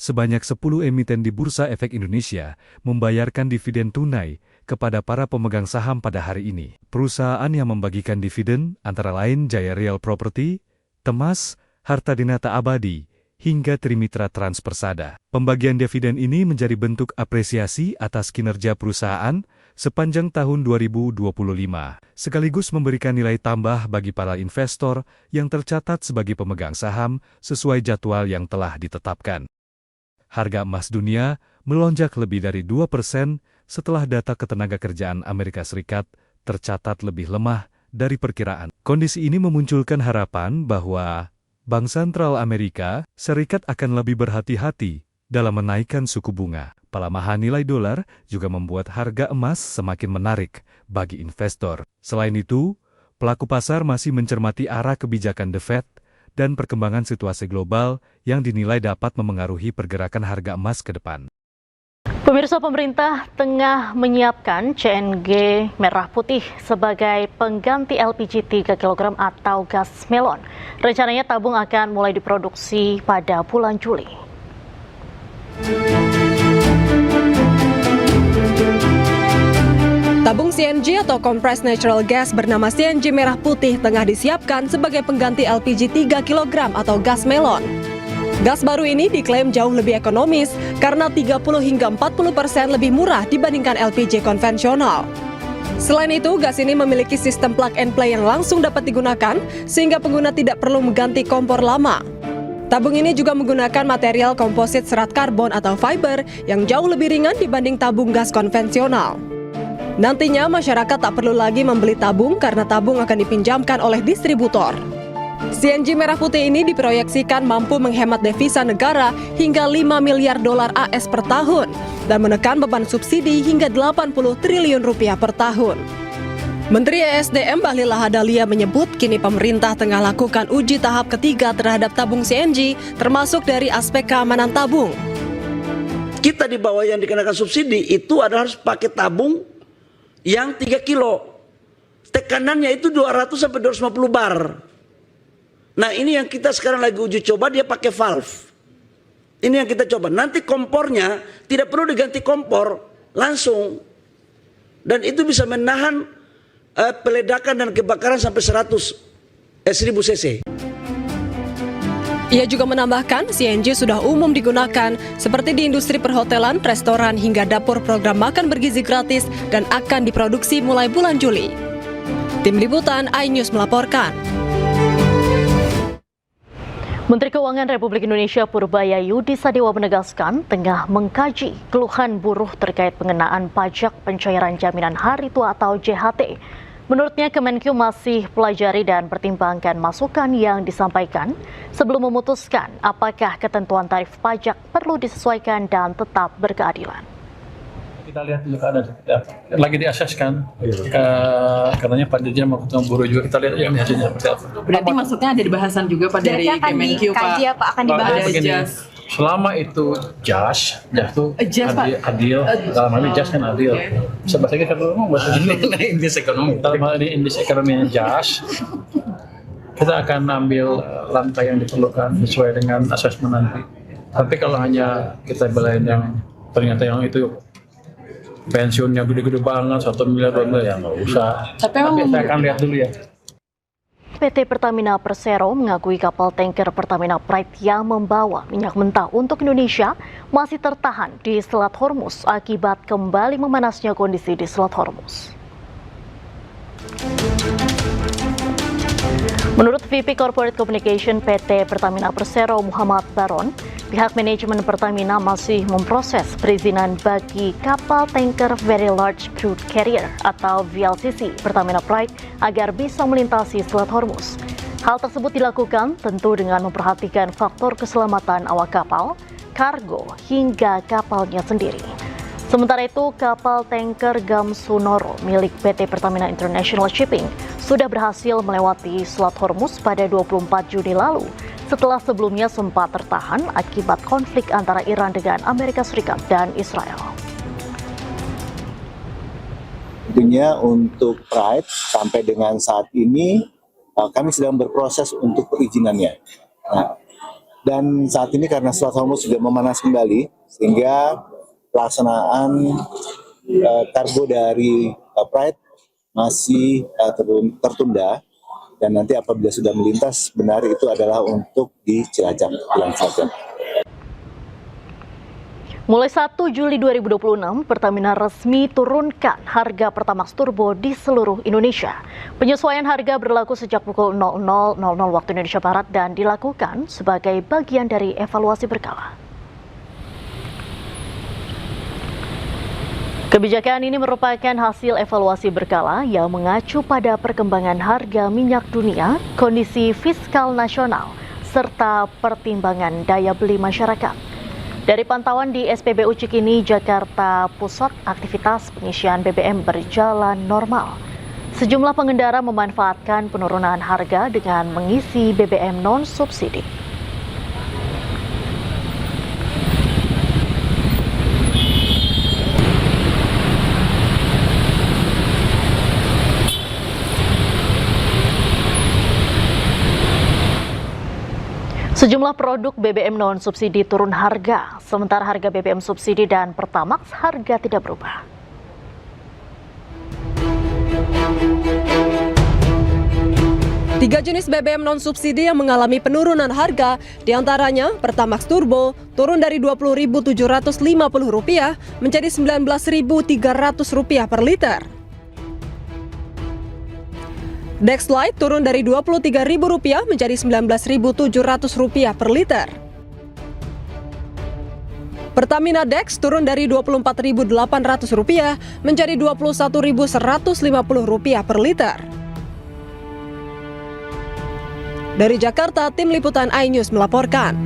sebanyak 10 emiten di Bursa Efek Indonesia membayarkan dividen tunai kepada para pemegang saham pada hari ini. Perusahaan yang membagikan dividen antara lain Jaya Real Property, Temas, Harta Dinata Abadi, hingga Trimitra Transpersada. Pembagian dividen ini menjadi bentuk apresiasi atas kinerja perusahaan sepanjang tahun 2025, sekaligus memberikan nilai tambah bagi para investor yang tercatat sebagai pemegang saham sesuai jadwal yang telah ditetapkan. Harga emas dunia melonjak lebih dari 2% setelah data ketenagakerjaan Amerika Serikat tercatat lebih lemah dari perkiraan. Kondisi ini memunculkan harapan bahwa Bank Sentral Amerika Serikat akan lebih berhati-hati dalam menaikkan suku bunga. Pelemahan nilai dolar juga membuat harga emas semakin menarik bagi investor. Selain itu, pelaku pasar masih mencermati arah kebijakan The Fed dan perkembangan situasi global yang dinilai dapat memengaruhi pergerakan harga emas ke depan. Pemirsa, pemerintah tengah menyiapkan CNG merah putih sebagai pengganti LPG 3 kg atau gas melon. Rencananya tabung akan mulai diproduksi pada bulan Juli. Tabung CNG atau Compressed Natural Gas bernama CNG merah putih tengah disiapkan sebagai pengganti LPG 3 kg atau gas melon. Gas baru ini diklaim jauh lebih ekonomis karena 30 hingga 40% lebih murah dibandingkan LPG konvensional. Selain itu, gas ini memiliki sistem plug and play yang langsung dapat digunakan sehingga pengguna tidak perlu mengganti kompor lama. Tabung ini juga menggunakan material komposit serat karbon atau fiber yang jauh lebih ringan dibanding tabung gas konvensional. Nantinya masyarakat tak perlu lagi membeli tabung karena tabung akan dipinjamkan oleh distributor. CNG merah putih ini diproyeksikan mampu menghemat devisa negara hingga 5 miliar dolar AS per tahun dan menekan beban subsidi hingga 80 triliun rupiah per tahun. Menteri ESDM Bahlil Lahadalia menyebut kini pemerintah tengah lakukan uji tahap ketiga terhadap tabung CNG termasuk dari aspek keamanan tabung. Kita di bawah yang dikenakan subsidi itu adalah harus pakai tabung yang 3 kilo. Tekanannya itu 200 sampai 250 bar. Nah, ini yang kita sekarang lagi uji coba, dia pakai valve. Ini yang kita coba. Nanti kompornya tidak perlu diganti kompor langsung. Dan itu bisa menahan peledakan dan kebakaran sampai 1000 cc. Ia juga menambahkan CNG sudah umum digunakan seperti di industri perhotelan, restoran hingga dapur program makan bergizi gratis dan akan diproduksi mulai bulan Juli. Tim Liputan iNews melaporkan. Menteri Keuangan Republik Indonesia Purbaya Yudi Sadewa menegaskan tengah mengkaji keluhan buruh terkait pengenaan pajak pencairan jaminan hari tua atau JHT. Menurutnya Kemenkyu masih pelajari dan pertimbangkan masukan yang disampaikan sebelum memutuskan apakah ketentuan tarif pajak perlu disesuaikan dan tetap berkeadilan. Kita lihat dulu keadaan, lagi diaseskan, katanya Pak Dirjen mau ketemu buruh juga, kita lihat ya hasilnya seperti apa. Berarti maksudnya ada di bahasan juga Pak dari Kemenkyu Pak? Akan dibahas. Selama itu jas itu adil, dalam hal ini jas kan adil. Sebab lagi kalau ngomong bahasa indeks ekonomi, dalam hal ini indeks ekonominya jas, kita akan ambil langkah yang diperlukan sesuai dengan asesmen nanti. Tapi kalau hanya kita belain yang ternyata yang itu pensiunnya gede-gede banget, 1 miliar, 2 miliar, nggak usah. Tapi saya akan lihat dulu ya. PT Pertamina Persero mengakui kapal tanker Pertamina Pride yang membawa minyak mentah untuk Indonesia masih tertahan di Selat Hormuz akibat kembali memanasnya kondisi di Selat Hormuz. Menurut VP Corporate Communication PT Pertamina Persero Muhammad Baron, pihak manajemen Pertamina masih memproses perizinan bagi kapal tanker Very Large Crude Carrier atau VLCC Pertamina Pride agar bisa melintasi Selat Hormuz. Hal tersebut dilakukan tentu dengan memperhatikan faktor keselamatan awak kapal, kargo, hingga kapalnya sendiri. Sementara itu, kapal tanker Gamsunoro milik PT Pertamina International Shipping sudah berhasil melewati Selat Hormuz pada 24 Juni lalu setelah sebelumnya sempat tertahan akibat konflik antara Iran dengan Amerika Serikat dan Israel. Tentunya untuk Pride sampai dengan saat ini kami sedang berproses untuk perizinannya. Nah, Dan saat ini karena Strait Hormuz sudah memanas kembali, sehingga pelaksanaan kargo dari Pride masih tertunda. Dan nanti apabila sudah melintas, benar itu adalah untuk di Cilacap, Pulau Cilacap. Mulai 1 Juli 2026, Pertamina resmi turunkan harga Pertamax Turbo di seluruh Indonesia. Penyesuaian harga berlaku sejak pukul 00.00 waktu Indonesia Barat dan dilakukan sebagai bagian dari evaluasi berkala. Kebijakan ini merupakan hasil evaluasi berkala yang mengacu pada perkembangan harga minyak dunia, kondisi fiskal nasional, serta pertimbangan daya beli masyarakat. Dari pantauan di SPBU Cikini, Jakarta Pusat, aktivitas pengisian BBM berjalan normal. Sejumlah pengendara memanfaatkan penurunan harga dengan mengisi BBM non-subsidi. Sejumlah produk BBM non-subsidi turun harga, sementara harga BBM subsidi dan Pertamax harga tidak berubah. Tiga jenis BBM non-subsidi yang mengalami penurunan harga, diantaranya Pertamax Turbo turun dari Rp20.750 menjadi Rp19.300 per liter. Dex Lite turun dari Rp23.000 menjadi Rp19.700 per liter. Pertamina Dex turun dari Rp24.800 menjadi Rp21.150 per liter. Dari Jakarta, tim liputan iNews melaporkan.